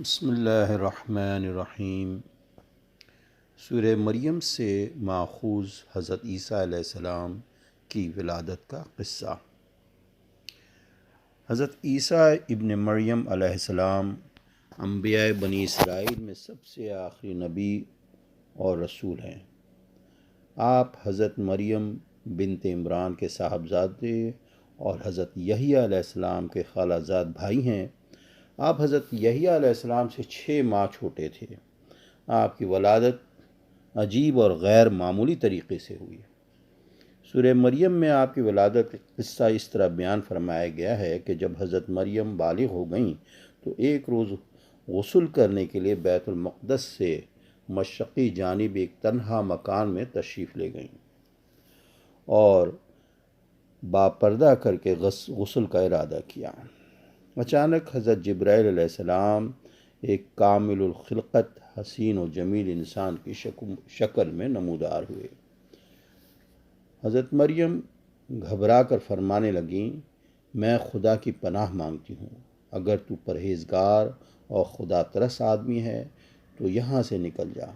بسم اللہ الرحمن الرحیم۔ سورہ مریم سے ماخوذ حضرت عیسیٰ علیہ السلام کی ولادت کا قصہ۔ حضرت عیسیٰ ابن مریم علیہ السلام انبیاء بنی اسرائیل میں سب سے آخری نبی اور رسول ہیں۔ آپ حضرت مریم بنت عمران کے صاحبزادے اور حضرت یحییٰ علیہ السلام کے خالہ زاد بھائی ہیں۔ آپ حضرت یحییٰ علیہ السلام سے 6 ماہ چھوٹے تھے۔ آپ کی ولادت عجیب اور غیر معمولی طریقے سے ہوئی۔ سورہ مریم میں آپ کی ولادت کا قصہ اس طرح بیان فرمایا گیا ہے کہ جب حضرت مریم بالغ ہو گئیں تو ایک روز غسل کرنے کے لیے بیت المقدس سے مشرقی جانب ایک تنہا مکان میں تشریف لے گئیں اور باپردہ کر کے غسل کا ارادہ کیا۔ اچانک حضرت جبرائیل علیہ السلام ایک کامل الخلقت حسین و جمیل انسان کی شکل میں نمودار ہوئے۔ حضرت مریم گھبرا کر فرمانے لگیں، میں خدا کی پناہ مانگتی ہوں، اگر تو پرہیزگار اور خدا ترس آدمی ہے تو یہاں سے نکل جا۔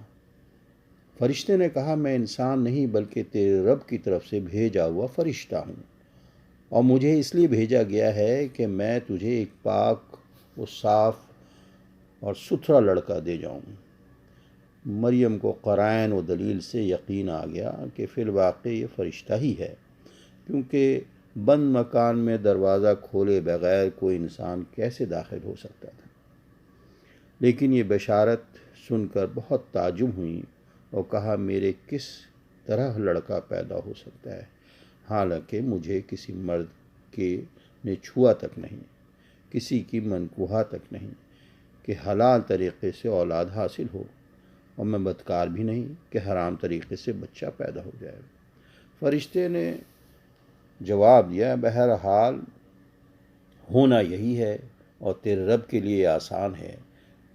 فرشتے نے کہا، میں انسان نہیں بلکہ تیرے رب کی طرف سے بھیجا ہوا فرشتہ ہوں، اور مجھے اس لیے بھیجا گیا ہے کہ میں تجھے ایک پاک و صاف اور ستھرا لڑکا دے جاؤں۔ مریم کو قرائن و دلیل سے یقین آ گیا کہ فی الواقع یہ فرشتہ ہی ہے، کیونکہ بند مکان میں دروازہ کھولے بغیر کوئی انسان کیسے داخل ہو سکتا تھا۔ لیکن یہ بشارت سن کر بہت تعجب ہوئیں اور کہا، میرے کس طرح لڑکا پیدا ہو سکتا ہے، حالانکہ مجھے کسی مرد نے چھوا تک نہیں، کسی کی منکوحہ تک نہیں کہ حلال طریقے سے اولاد حاصل ہو، اور میں بدکار بھی نہیں کہ حرام طریقے سے بچہ پیدا ہو جائے۔ فرشتے نے جواب دیا، بہرحال ہونا یہی ہے اور تیرے رب کے لیے آسان ہے۔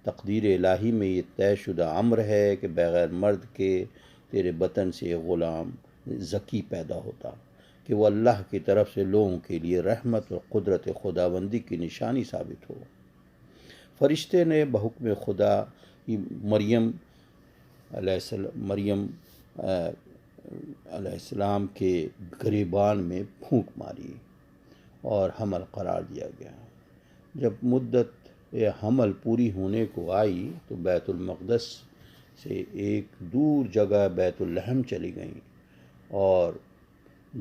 تقدیر الہی میں یہ طے شدہ امر ہے کہ بغیر مرد کے تیرے بطن سے غلام ذکی پیدا ہوتا کہ وہ اللہ کی طرف سے لوگوں کے لیے رحمت اور قدرت خداوندی کی نشانی ثابت ہو۔ فرشتے نے بحکم خدا مریم علیہ السلام کے گریبان میں پھونک ماری اور حمل قرار دیا گیا۔ جب مدت حمل پوری ہونے کو آئی تو بیت المقدس سے ایک دور جگہ بیت اللحم چلی گئیں اور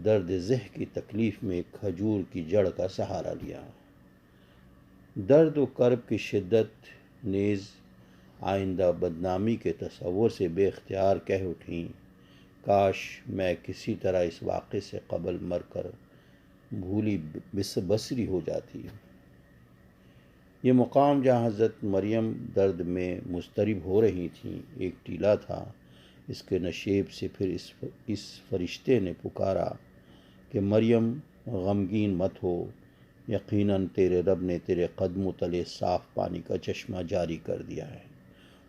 درد ذہ کی تکلیف میں ایک کھجور کی جڑ کا سہارا لیا۔ درد و کرب کی شدت نیز آئندہ بدنامی کے تصور سے بے اختیار کہہ اٹھیں، کاش میں کسی طرح اس واقعے سے قبل مر کر بھولی بصری ہو جاتی۔ یہ مقام جہاں حضرت مریم درد میں مضطرب ہو رہی تھیں ایک ٹیلہ تھا۔ اس کے نشیب سے پھر اس فرشتے نے پکارا کہ مریم غمگین مت ہو، یقیناً تیرے رب نے تیرے قدموں تلے صاف پانی کا چشمہ جاری کر دیا ہے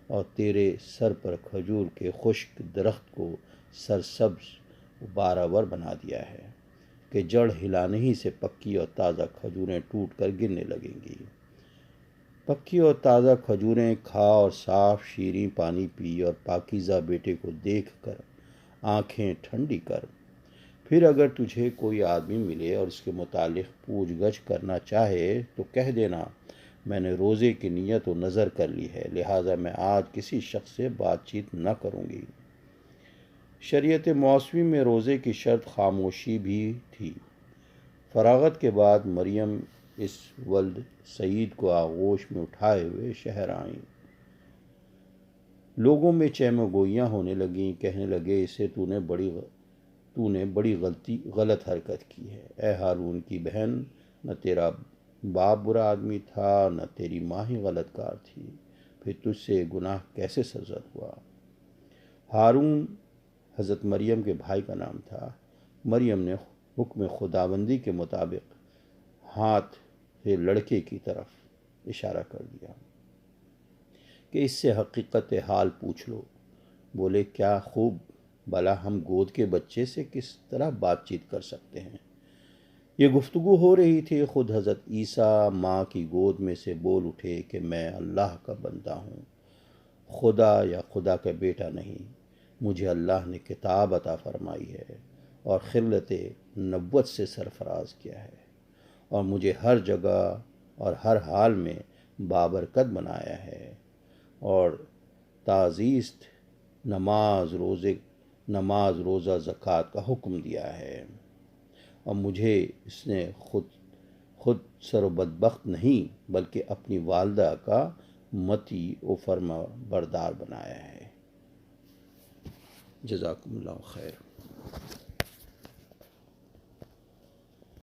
اور تیرے سر پر کھجور کے خشک درخت کو سرسبز و بارآور بنا دیا ہے کہ جڑ ہلانے ہی سے پکی اور تازہ کھجوریں ٹوٹ کر گرنے لگیں گی۔ پکی اور تازہ کھجوریں کھا اور صاف شیریں پانی پی اور پاکیزہ بیٹے کو دیکھ کر آنکھیں ٹھنڈی کر۔ پھر اگر تجھے کوئی آدمی ملے اور اس کے متعلق پوچھ گچھ کرنا چاہے تو کہہ دینا، میں نے روزے کی نیت و نظر کر لی ہے، لہٰذا میں آج کسی شخص سے بات چیت نہ کروں گی۔ شریعت موسوی میں روزے کی شرط خاموشی بھی تھی۔ فراغت کے بعد مریم اس ولد سعید کو آغوش میں اٹھائے ہوئے شہر آئیں۔ لوگوں میں چہمہ گوئیاں ہونے لگیں، کہنے لگے، اسے تو نے بڑی غلط حرکت کی ہے۔ اے ہارون کی بہن، نہ تیرا باپ برا آدمی تھا نہ تیری ماں ہی غلط کار تھی، پھر تجھ سے گناہ کیسے سرزد ہوا؟ ہارون حضرت مریم کے بھائی کا نام تھا۔ مریم نے حکم خداوندی کے مطابق ہاتھ سے لڑکے کی طرف اشارہ کر دیا کہ اس سے حقیقت حال پوچھ لو۔ بولے، کیا خوب، بھلا ہم گود کے بچے سے کس طرح بات چیت کر سکتے ہیں؟ یہ گفتگو ہو رہی تھی، خود حضرت عیسیٰ ماں کی گود میں سے بول اٹھے کہ میں اللہ کا بندہ ہوں، خدا یا خدا کا بیٹا نہیں۔ مجھے اللہ نے کتاب عطا فرمائی ہے اور خلت نبوت سے سرفراز کیا ہے، اور مجھے ہر جگہ اور ہر حال میں بابرکت بنایا ہے، اور تعزیست نماز روزہ زکوٰۃ کا حکم دیا ہے، اور مجھے اس نے خود سر و بدبخت نہیں بلکہ اپنی والدہ کا متی و فرما بردار بنایا ہے۔ جزاکم اللہ خیر۔